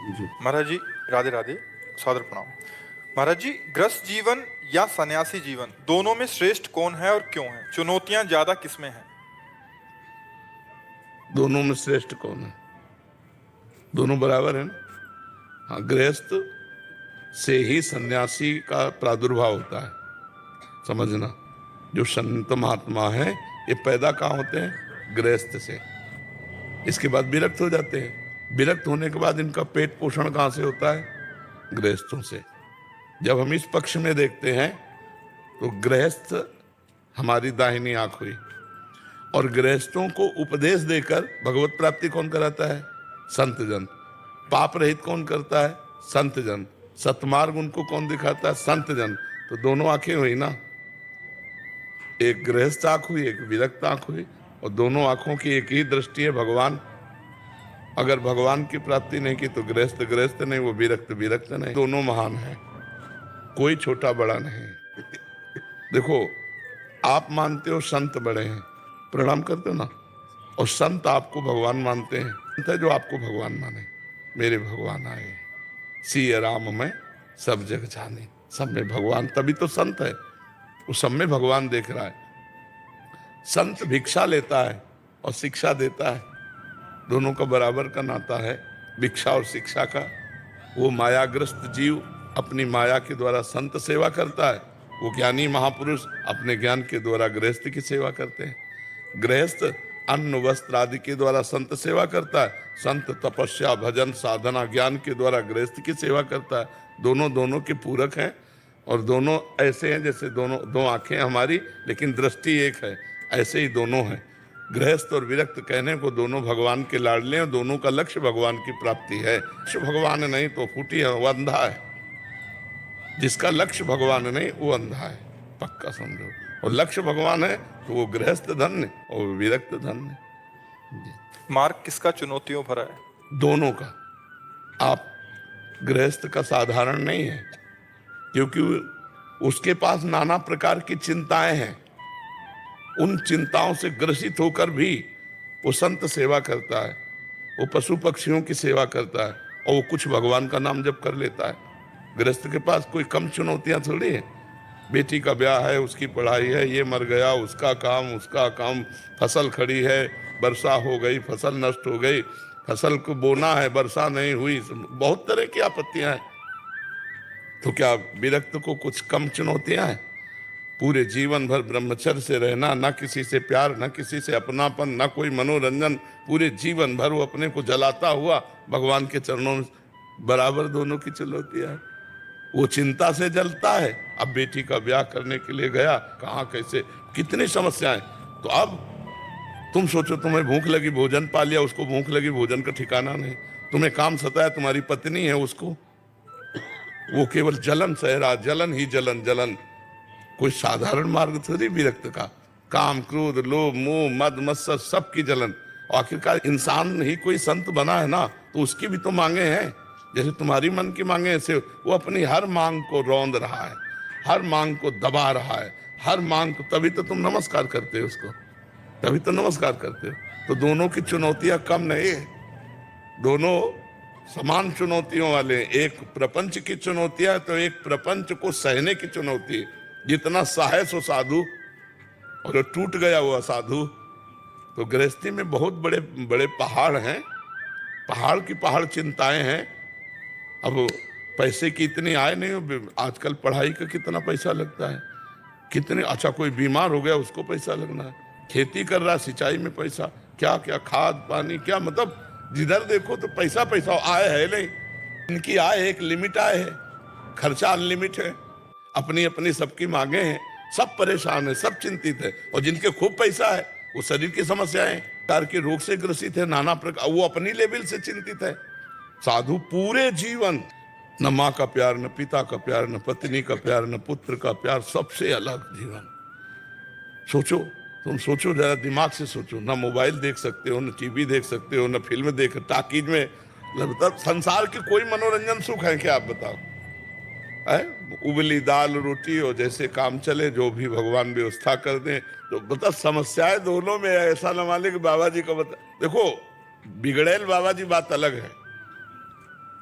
जी। महाराज जी, राधे राधे, सादर प्रणाम। महाराज जी, गृहस्थ जीवन या सन्यासी जीवन, दोनों में श्रेष्ठ कौन है और क्यों है? चुनौतियां ज्यादा किसमें हैं? दोनों में श्रेष्ठ कौन है? दोनों बराबर है ना। हाँ, गृहस्थ से ही सन्यासी का प्रादुर्भाव होता है, समझना। जो संत महात्मा है ये पैदा कहाँ होते हैं? गृहस्थ से। इसके बाद विरक्त हो जाते हैं। विरक्त होने के बाद इनका पेट पोषण कहाँ से होता है? गृहस्थों से। जब हम इस पक्ष में देखते हैं तो गृहस्थ हमारी दाहिनी आंख हुई, और गृहस्थों को उपदेश देकर भगवत प्राप्ति कौन कराता है? संत जन। पाप रहित कौन करता है? संत जन। सतमार्ग उनको कौन दिखाता है? संत जन। तो दोनों आंखें हुई ना, एक गृहस्थ आंख हुई, एक विरक्त आंख हुई, और दोनों आंखों की एक ही दृष्टि है, भगवान। अगर भगवान की प्राप्ति नहीं की तो गृहस्थ गृहस्थ नहीं, वो विरक्त विरक्त नहीं। दोनों महान है, कोई छोटा बड़ा नहीं। देखो, आप मानते हो संत बड़े हैं, प्रणाम करते हो ना, और संत आपको भगवान मानते हैं। संत है जो आपको भगवान माने। मेरे भगवान आए, सिय राम में सब जग जाने। सब में भगवान, तभी तो संत है। वो सब में भगवान देख रहा है। संत भिक्षा लेता है और शिक्षा देता है, दोनों का बराबर का नाता है, भिक्षा और शिक्षा का। वो मायाग्रस्त जीव अपनी माया के द्वारा संत सेवा करता है, वो ज्ञानी महापुरुष अपने ज्ञान के द्वारा गृहस्थ की सेवा करते हैं। गृहस्थ अन्न वस्त्र आदि के द्वारा संत सेवा करता है, संत तपस्या भजन साधना ज्ञान के द्वारा गृहस्थ की सेवा करता है। दोनों दोनों के पूरक हैं, और दोनों ऐसे हैं जैसे दोनों दो आंखें हमारी, लेकिन दृष्टि एक है। ऐसे ही दोनों हैं। गृहस्थ और विरक्त कहने को दोनों भगवान के लाडले हैं, दोनों का लक्ष्य भगवान की प्राप्ति है। लक्ष्य भगवान नहीं तो फूटी है, वो अंधा है। जिसका लक्ष्य भगवान नहीं वो अंधा है, पक्का समझो। और लक्ष्य भगवान है तो वो गृहस्थ धन्य और विरक्त धन्य। मार्ग किसका चुनौतियों भरा है? दोनों का। आप गृहस्थ का साधारण नहीं है, क्योंकि उसके पास नाना प्रकार की चिंताएं हैं। उन चिंताओं से ग्रसित होकर भी वो संत सेवा करता है, वो पशु पक्षियों की सेवा करता है, और वो कुछ भगवान का नाम जप कर लेता है। गृहस्थ के पास कोई कम चुनौतियां थोड़ी है। बेटी का ब्याह है, उसकी पढ़ाई है, ये मर गया, उसका काम, फसल खड़ी है, वर्षा हो गई, फसल नष्ट हो गई, फसल को बोना है, वर्षा नहीं हुई, बहुत तरह की आपत्तियां हैं। तो क्या विरक्त को कुछ कम चुनौतियां हैं? पूरे जीवन भर ब्रह्मचर्य से रहना, न किसी से प्यार, न किसी से अपनापन, न कोई मनोरंजन, पूरे जीवन भर वो अपने को जलाता हुआ भगवान के चरणों में, बराबर दोनों की चुनौतियां है। वो चिंता से जलता है, अब बेटी का ब्याह करने के लिए गया, कहाँ कैसे, कितनी समस्याएं। तो अब तुम सोचो, तुम्हें भूख लगी, भोजन पा लिया, उसको भूख लगी, भोजन का ठिकाना नहीं। तुम्हें काम सताया, तुम्हारी पत्नी है, उसको वो केवल जलन सह रहा, जलन ही जलन जलन। कोई साधारण मार्ग थोड़ी विरक्त का। काम क्रोध लोभ मोह मद मत्सर सबकी जलन। आखिरकार इंसान ही कोई संत बना है ना, तो उसकी भी तो मांगे हैं। जैसे तुम्हारी मन की मांगे, ऐसे वो अपनी हर मांग को रौंद रहा है, हर मांग को दबा रहा है, हर मांग को। तभी तो तुम नमस्कार करते हो उसको, तभी तो नमस्कार करते हो। तो दोनों की चुनौतियां कम नहीं है, दोनों समान चुनौतियों वाले। एक प्रपंच की चुनौतियां तो एक प्रपंच को सहने की चुनौती है। जितना सहे सो साधु, और टूट गया वो असाधु। तो गृहस्थी में बहुत बड़े बड़े पहाड़ हैं, पहाड़ की पहाड़ चिंताएं हैं। अब पैसे की इतनी आय नहीं हो, आजकल पढ़ाई का कितना पैसा लगता है, कितने। अच्छा, कोई बीमार हो गया उसको पैसा लगना है, खेती कर रहा सिंचाई में पैसा, क्या क्या खाद पानी, क्या मतलब जिधर देखो तो पैसा पैसा। आय है नहीं, इनकी आय एक लिमिट आय है, खर्चा अनलिमिट है। अपनी अपनी सबकी मांगे हैं, सब परेशान है, सब चिंतित है। और जिनके खूब पैसा है वो शरीर की समस्याएं, प्रकार के रोग से ग्रसित है, नाना प्रकार, वो अपनी लेवल से चिंतित है। साधु पूरे जीवन न माँ का प्यार, न पिता का प्यार, न पत्नी का प्यार, न पुत्र का प्यार, सबसे अलग जीवन। सोचो, तुम सोचो जरा, दिमाग से सोचो। न मोबाइल देख सकते हो, न टीवी देख सकते हो, न फिल्म देख, टाकीज में, मतलब संसार के कोई मनोरंजन सुख है क्या? आप बताओ। है उबली दाल रोटी और जैसे काम चले, जो भी भगवान व्यवस्था कर दें। तो बता, समस्याएं दोनों में है। ऐसा न मान ले कि बाबा जी को बता। देखो, बिगड़ेल बाबा जी बात अलग है,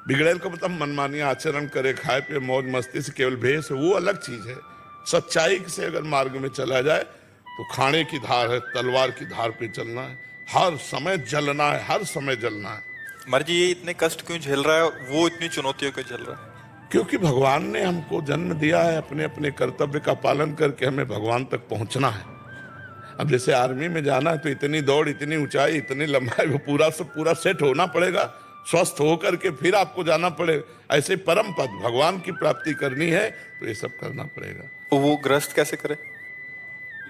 बिगड़ेल का मतलब मनमानी आचरण करे, खाए पिए मौज मस्ती से केवल भेष, वो अलग चीज है। सच्चाई से अगर मार्ग में चला जाए तो खाने की धार है, तलवार की धार पे चलना है, हर समय जलना है, हर समय जलना है। महाराज जी, ये इतने कष्ट क्यों झेल रहा है, वो इतनी चुनौतियों क्यों झेल रहा है? क्योंकि भगवान ने हमको जन्म दिया है, अपने अपने कर्तव्य का पालन करके हमें भगवान तक पहुंचना है। अब जैसे आर्मी में जाना है तो इतनी दौड़, इतनी ऊंचाई, इतनी लंबाई, वो पूरा से पूरा सेट होना पड़ेगा, स्वस्थ होकर के फिर आपको जाना पड़ेगा। ऐसे परम पद भगवान की प्राप्ति करनी है तो ये सब करना पड़ेगा। तो वो गृहस्थ कैसे करे?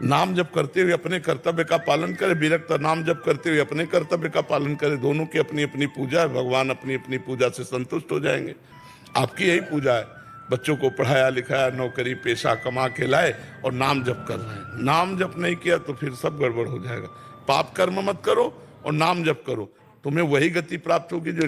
नाम जप करते हुए अपने कर्तव्य का पालन करे, विरक्त नाम जप करते हुए अपने कर्तव्य का पालन करे। दोनों की अपनी अपनी पूजा है, भगवान अपनी अपनी पूजा से संतुष्ट हो जाएंगे। आपकी यही पूजा है, बच्चों को पढ़ाया लिखाया, नौकरी पेशा कमा के लाए और नाम जप कर रहे हैं। नाम जप नहीं किया तो फिर सब गड़बड़ हो जाएगा। पाप कर्म मत करो और नाम जप करो, तुम्हें वही गति प्राप्त होगी जो